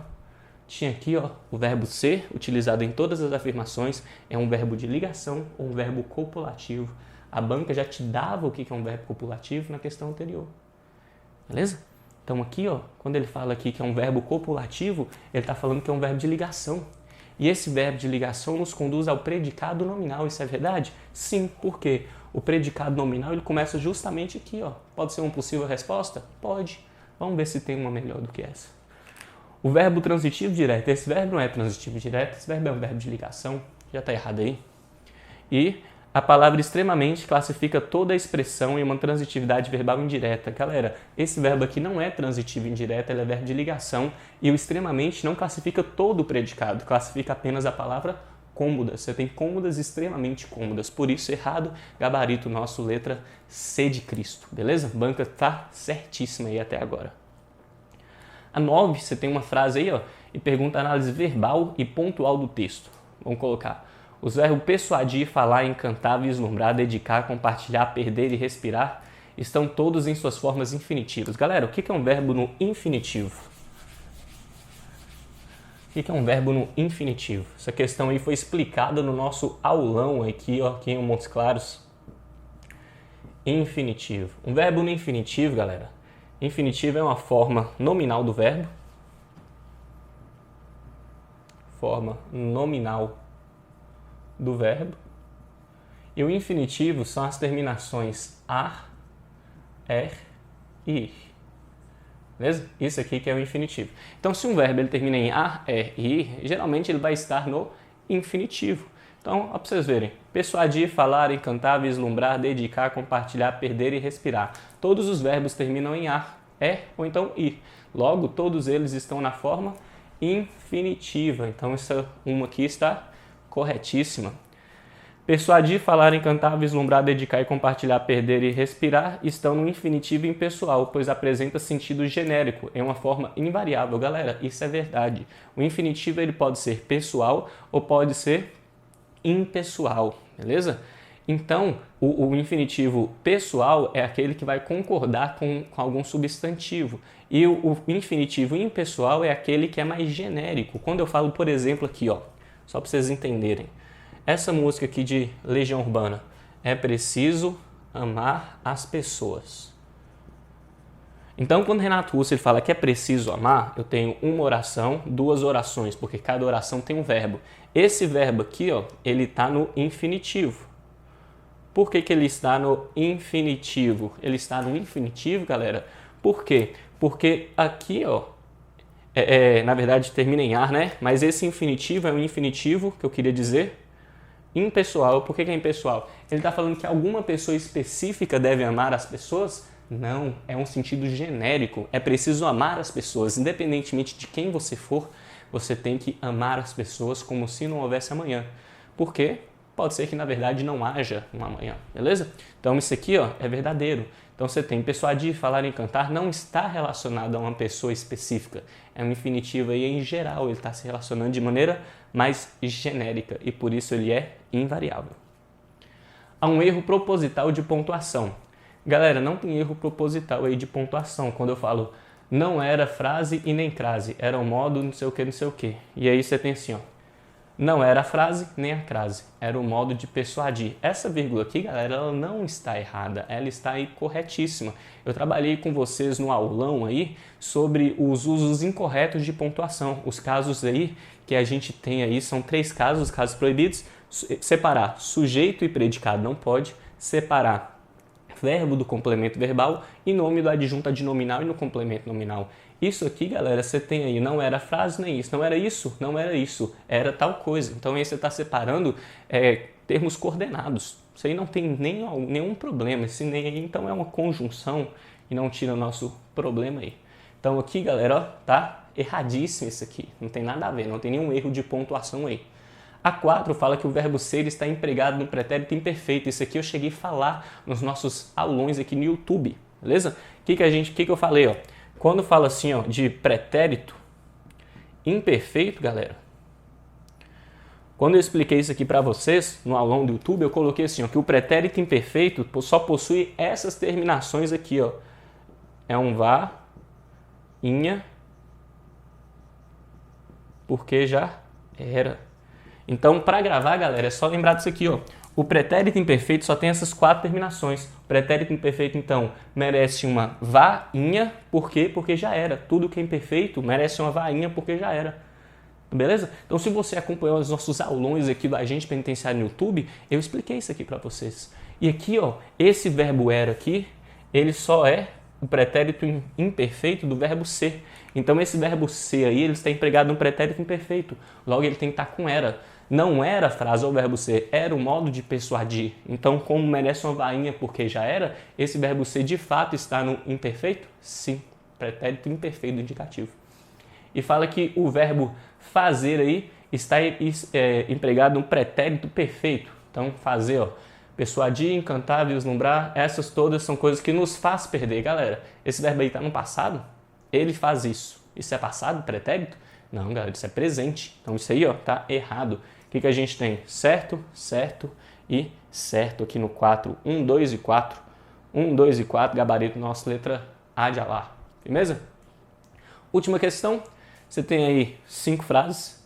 tinha aqui, ó, o verbo ser, utilizado em todas as afirmações, é um verbo de ligação ou um verbo copulativo. A banca já te dava o que é um verbo copulativo na questão anterior. Beleza? Então aqui, ó, quando ele fala aqui que é um verbo copulativo, ele está falando que é um verbo de ligação. E esse verbo de ligação nos conduz ao predicado nominal. Isso é verdade? Sim, por quê? O predicado nominal ele começa justamente aqui, ó. Pode ser uma possível resposta? Pode. Vamos ver se tem uma melhor do que essa. O verbo transitivo direto. Esse verbo não é transitivo direto, esse verbo é um verbo de ligação. Já está errado aí. E a palavra extremamente classifica toda a expressão em uma transitividade verbal indireta. Galera, esse verbo aqui não é transitivo indireto, ele é verbo de ligação. E o extremamente não classifica todo o predicado, classifica apenas a palavra cômodas. Você tem cômodas e extremamente cômodas. Por isso, errado, gabarito nosso, letra C de Cristo. Beleza? Banca tá certíssima aí até agora. A 9, você tem uma frase aí, ó, e pergunta a análise verbal e pontual do texto. Vamos colocar. Os verbos persuadir, falar, encantar, vislumbrar, dedicar, compartilhar, perder e respirar estão todos em suas formas infinitivas. Galera, o que é um verbo no infinitivo? O que é um verbo no infinitivo? Essa questão aí foi explicada no nosso aulão aqui, ó, aqui em Montes Claros. Infinitivo. Um verbo no infinitivo, galera. Infinitivo é uma forma nominal do verbo. Forma nominal do verbo. E o infinitivo são as terminações ar, er e ir. Beleza? Isso aqui que é o infinitivo. Então, se um verbo ele termina em ar, er e ir, geralmente ele vai estar no infinitivo. Então, ó, para vocês verem. Persuadir, falar, encantar, vislumbrar, dedicar, compartilhar, perder e respirar. Todos os verbos terminam em ar, er ou então ir. Logo, todos eles estão na forma infinitiva. Então, essa uma aqui está corretíssima. Persuadir, falar, encantar, vislumbrar, dedicar e compartilhar, perder e respirar estão no infinitivo impessoal, pois apresenta sentido genérico, em uma forma invariável. Galera, isso é verdade. O infinitivo ele pode ser pessoal ou pode ser impessoal, beleza? Então, o infinitivo pessoal é aquele que vai concordar com algum substantivo. E o infinitivo impessoal é aquele que é mais genérico. Quando eu falo, por exemplo, aqui, ó, só para vocês entenderem. Essa música aqui de Legião Urbana. É preciso amar as pessoas. Então, quando Renato Russo ele fala que é preciso amar, eu tenho uma oração, duas orações, porque cada oração tem um verbo. Esse verbo aqui, ó, ele está no infinitivo. Por que ele está no infinitivo? Ele está no infinitivo, galera. Por quê? Porque aqui, ó, na verdade termina em ar, né? Mas esse infinitivo é um infinitivo, que eu queria dizer, impessoal. Por que é impessoal? Ele está falando que alguma pessoa específica deve amar as pessoas? Não, é um sentido genérico. É preciso amar as pessoas. Independentemente de quem você for, você tem que amar as pessoas como se não houvesse amanhã. Por quê? Pode ser que, na verdade, não haja um amanhã, beleza? Então, isso aqui, ó, é verdadeiro. Então, você tem persuadir, falar, encantar, não está relacionado a uma pessoa específica. É um infinitivo aí em geral, ele está se relacionando de maneira mais genérica e, por isso, ele é invariável. Há um erro proposital de pontuação. Galera, não tem erro proposital aí de pontuação. Quando eu falo não era frase e nem crase, era um modo não sei o que, não sei o que. E aí você tem assim, ó. Não era a frase nem a crase, era o modo de persuadir. Essa vírgula aqui, galera, ela não está errada, ela está aí corretíssima. Eu trabalhei com vocês no aulão aí sobre os usos incorretos de pontuação. Os casos aí que a gente tem aí são 3 casos, os casos proibidos. Separar sujeito e predicado não pode, separar verbo do complemento verbal e nome do adjunto adnominal e no complemento nominal. Isso aqui, galera, você tem aí, não era frase nem isso, não era isso, não era isso, era tal coisa. Então aí você está separando termos coordenados. Isso aí não tem nenhum problema, esse nem aí então é uma conjunção e não tira o nosso problema aí. Então aqui, galera, ó, tá erradíssimo isso aqui, não tem nada a ver, não tem nenhum erro de pontuação aí. A 4 fala que o verbo ser está empregado no pretérito imperfeito. Isso aqui eu cheguei a falar nos nossos aulões aqui no YouTube, beleza? O que eu falei, ó? Quando fala assim, ó, de pretérito imperfeito, galera, quando eu expliquei isso aqui para vocês no aulão do YouTube, eu coloquei assim, ó, que o pretérito imperfeito só possui essas terminações aqui, ó. É um vá, inha, porque já era. Então, para gravar, galera, é só lembrar disso aqui, ó. O pretérito imperfeito só tem essas 4 terminações. O pretérito imperfeito, então, merece uma vainha. Por quê? Porque já era. Tudo que é imperfeito merece uma vainha porque já era. Beleza? Então, se você acompanhou os nossos aulões aqui do Agente Penitenciário no YouTube, eu expliquei isso aqui para vocês. E aqui, ó, esse verbo era aqui, ele só é o pretérito imperfeito do verbo ser. Então, esse verbo ser aí, ele está empregado no pretérito imperfeito. Logo, ele tem que estar com era. Não era a frase ou o verbo ser, era o modo de persuadir. Então, como merece uma vainha porque já era, esse verbo ser de fato está no imperfeito? Sim, pretérito imperfeito do indicativo. E fala que o verbo fazer aí está empregado no pretérito perfeito. Então, fazer, ó, persuadir, encantar, vislumbrar, essas todas são coisas que nos faz perder. Galera, esse verbo aí está no passado? Ele faz isso. Isso é passado, pretérito? Não, galera, isso é presente. Então, isso aí, ó, tá errado. O que a gente tem? Certo, certo e certo aqui no 4. 1, 2 e 4. 1, 2 e 4, gabarito nossa letra A de Alá. Firmeza? Última questão. Você tem aí 5 frases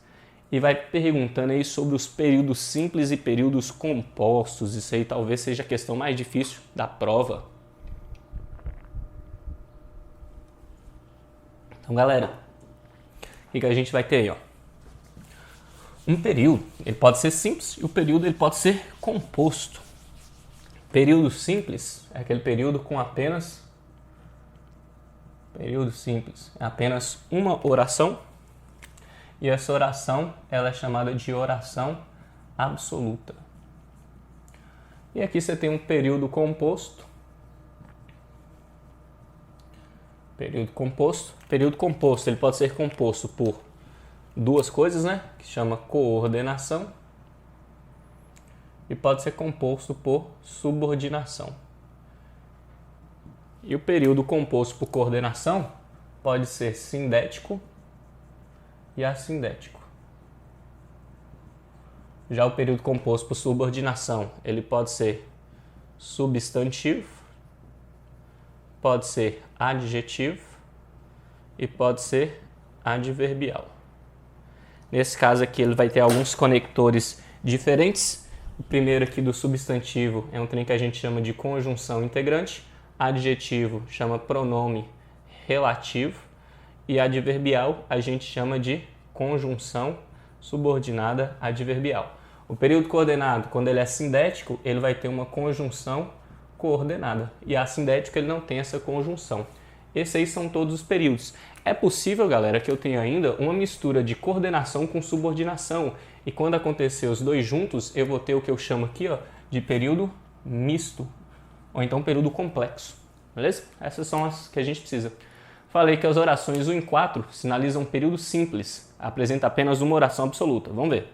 e vai perguntando aí sobre os períodos simples e períodos compostos. Isso aí talvez seja a questão mais difícil da prova. Então, galera, o que a gente vai ter aí, ó? Um período, ele pode ser simples e o período ele pode ser composto. Período simples é aquele período com apenas uma oração e essa oração ela é chamada de oração absoluta. E aqui você tem um período composto. Período composto, ele pode ser composto por 2 coisas, né? Que chama coordenação e pode ser composto por subordinação. E o período composto por coordenação pode ser sindético e assindético. Já o período composto por subordinação, ele pode ser substantivo, pode ser adjetivo e pode ser adverbial. Nesse caso aqui ele vai ter alguns conectores diferentes. O primeiro aqui do substantivo é um trem que a gente chama de conjunção integrante. Adjetivo chama pronome relativo e adverbial a gente chama de conjunção subordinada adverbial. O período coordenado, quando ele é sindético, ele vai ter uma conjunção coordenada e assindético ele não tem essa conjunção. Esses aí são todos os períodos. É possível, galera, que eu tenha ainda uma mistura de coordenação com subordinação e quando acontecer os dois juntos, eu vou ter o que eu chamo aqui, ó, de período misto. Ou então período complexo, beleza? Essas são as que a gente precisa. Falei que as orações 1 em 4 sinalizam um período simples, apresenta apenas uma oração absoluta. Vamos ver.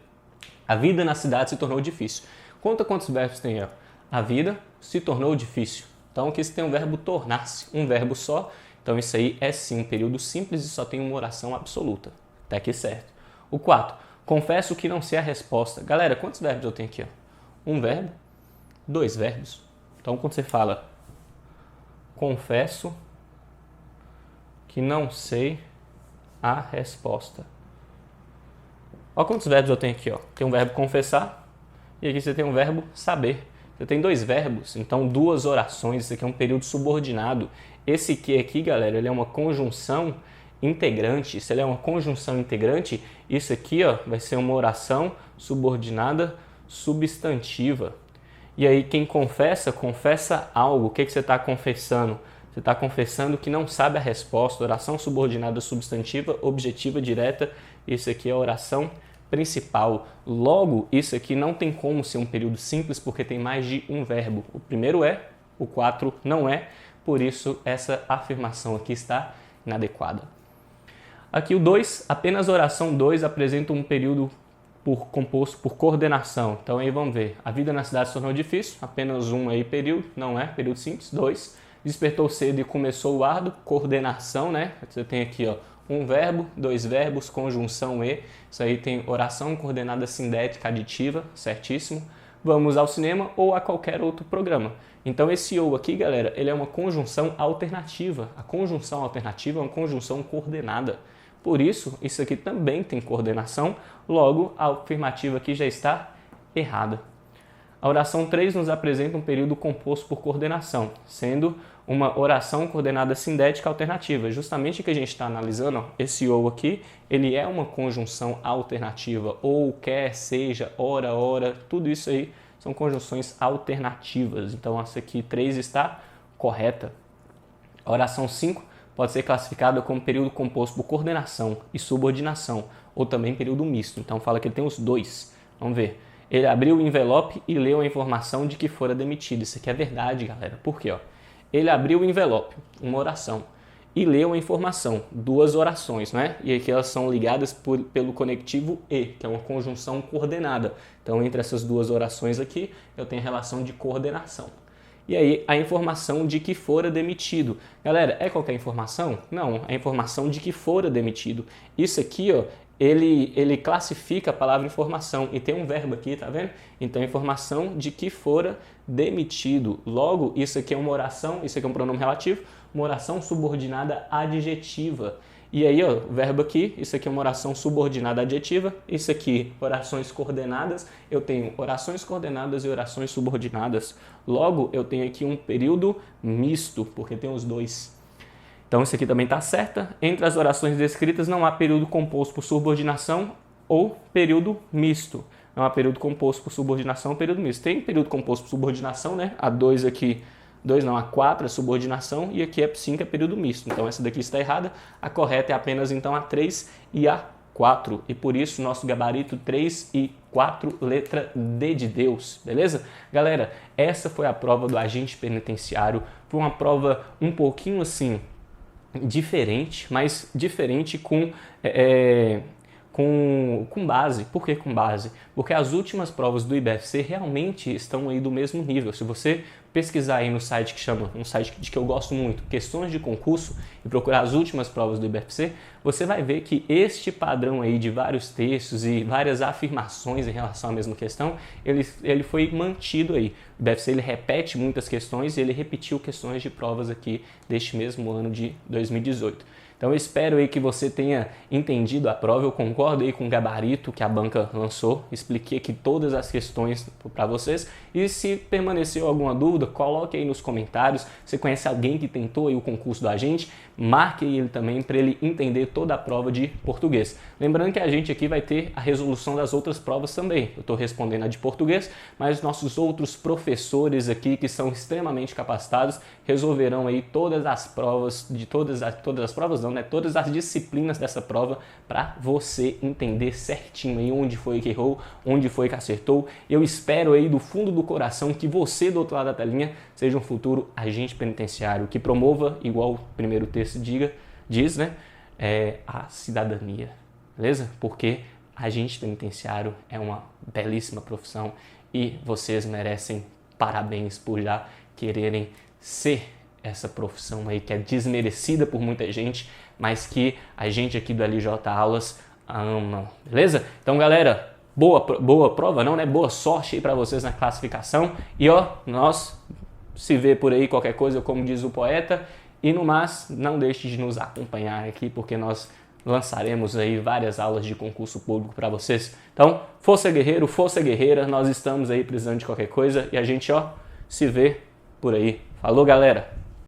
A vida na cidade se tornou difícil. Conta quantos verbos tem aí. A vida se tornou difícil. Então aqui você tem um verbo tornar-se, um verbo só. Então isso aí é sim um período simples e só tem uma oração absoluta. Até aqui certo. O 4. Confesso que não sei a resposta. Galera, quantos verbos eu tenho aqui? Ó? Um verbo, 2 verbos. Então, quando você fala confesso que não sei a resposta. Olha quantos verbos eu tenho aqui. Ó. Tem um verbo confessar e aqui você tem um verbo saber. Você tem 2 verbos, então 2 orações. Isso aqui é um período subordinado. Esse que aqui, galera, ele é uma conjunção integrante. Se ele é uma conjunção integrante, isso aqui ó, vai ser uma oração subordinada substantiva. E aí quem confessa, confessa algo. O que você está confessando? Você está confessando que não sabe a resposta. Oração subordinada substantiva, objetiva, direta. Isso aqui é a oração principal. Logo, isso aqui não tem como ser um período simples porque tem mais de um verbo. O primeiro é, o 4 não é. Por isso, essa afirmação aqui está inadequada. Aqui o 2, apenas a oração 2 apresenta um período composto por coordenação. Então aí vamos ver. A vida na cidade se tornou difícil, apenas um aí período, não é? Período simples. 2, despertou cedo e começou o árduo, coordenação, né? Você tem aqui ó, um verbo, 2 verbos, conjunção e. Isso aí tem oração coordenada sindética aditiva, certíssimo. Vamos ao cinema ou a qualquer outro programa. Então esse ou aqui, galera, ele é uma conjunção alternativa. A conjunção alternativa é uma conjunção coordenada. Por isso, isso aqui também tem coordenação, logo a afirmativa aqui já está errada. A oração 3 nos apresenta um período composto por coordenação, sendo uma oração coordenada sindética alternativa. Justamente o que a gente está analisando, ó, esse ou aqui, ele é uma conjunção alternativa, ou, quer, seja, ora, ora, tudo isso aí são conjunções alternativas. Então essa aqui 3 está correta. A oração 5 pode ser classificada como período composto por coordenação e subordinação, ou também período misto. Então fala que ele tem os dois. Vamos ver. Ele abriu o envelope e leu a informação de que fora demitido. Isso aqui é verdade, galera. Por quê? Ele abriu o envelope, uma oração, e leu a informação, duas orações, né? E aqui elas são ligadas pelo conectivo e, que é uma conjunção coordenada. Então, entre essas duas orações aqui, eu tenho a relação de coordenação. E aí, a informação de que fora demitido. Galera, é qualquer informação? Não, é a informação de que fora demitido. Isso aqui, ó, ele classifica a palavra informação e tem um verbo aqui, tá vendo? Então, informação de que fora demitido. Logo, isso aqui é uma oração, isso aqui é um pronome relativo, uma oração subordinada adjetiva. E aí, ó, o verbo aqui, isso aqui é uma oração subordinada adjetiva, isso aqui, orações coordenadas, eu tenho orações coordenadas e orações subordinadas. Logo, eu tenho aqui um período misto, porque tem os dois. Então, isso aqui também está certa. Entre as orações descritas, não há período composto por subordinação ou período misto. Não há período composto por subordinação ou período misto. Tem período composto por subordinação, né? A 2 aqui, a 4 é subordinação e aqui a 5 é período misto. Então, essa daqui está errada. A correta é apenas, então, a 3 e a 4. E por isso, nosso gabarito 3 e 4, letra D de Deus, beleza? Galera, essa foi a prova do agente penitenciário. Foi uma prova um pouquinho assim diferente, mas diferente com base. Por que com base? Porque as últimas provas do IBFC realmente estão aí do mesmo nível. Se você pesquisar aí no site um site de que eu gosto muito, Questões de Concurso, e procurar as últimas provas do IBFC, você vai ver que este padrão aí de vários textos e várias afirmações em relação à mesma questão, ele foi mantido aí. O IBFC ele repete muitas questões e ele repetiu questões de provas aqui deste mesmo ano de 2018. Então eu espero aí que você tenha entendido a prova, eu concordo aí com o gabarito que a banca lançou, expliquei aqui todas as questões para vocês e se permaneceu alguma dúvida, coloque aí nos comentários, você conhece alguém que tentou aí o concurso do agente, marque ele também para ele entender toda a prova de português. Lembrando que a gente aqui vai ter a resolução das outras provas também, eu estou respondendo a de português, mas nossos outros professores aqui que são extremamente capacitados resolverão aí todas as provas, todas as disciplinas dessa prova para você entender certinho aí onde foi que errou, onde foi que acertou. Eu espero aí do fundo do coração que você do outro lado da telinha seja um futuro agente penitenciário que promova, igual o primeiro texto diz, né, a cidadania, beleza? Porque agente penitenciário é uma belíssima profissão e vocês merecem parabéns por já quererem ser essa profissão aí que é desmerecida por muita gente, mas que a gente aqui do LJ Aulas ama, beleza? Então, galera, boa prova não, né? Boa sorte aí para vocês na classificação e ó, nós se vê por aí qualquer coisa, como diz o poeta, e no mais, não deixe de nos acompanhar aqui, porque nós lançaremos aí várias aulas de concurso público para vocês. Então, força guerreiro, força guerreira, nós estamos aí precisando de qualquer coisa e a gente, ó, se vê por aí. Falou, galera!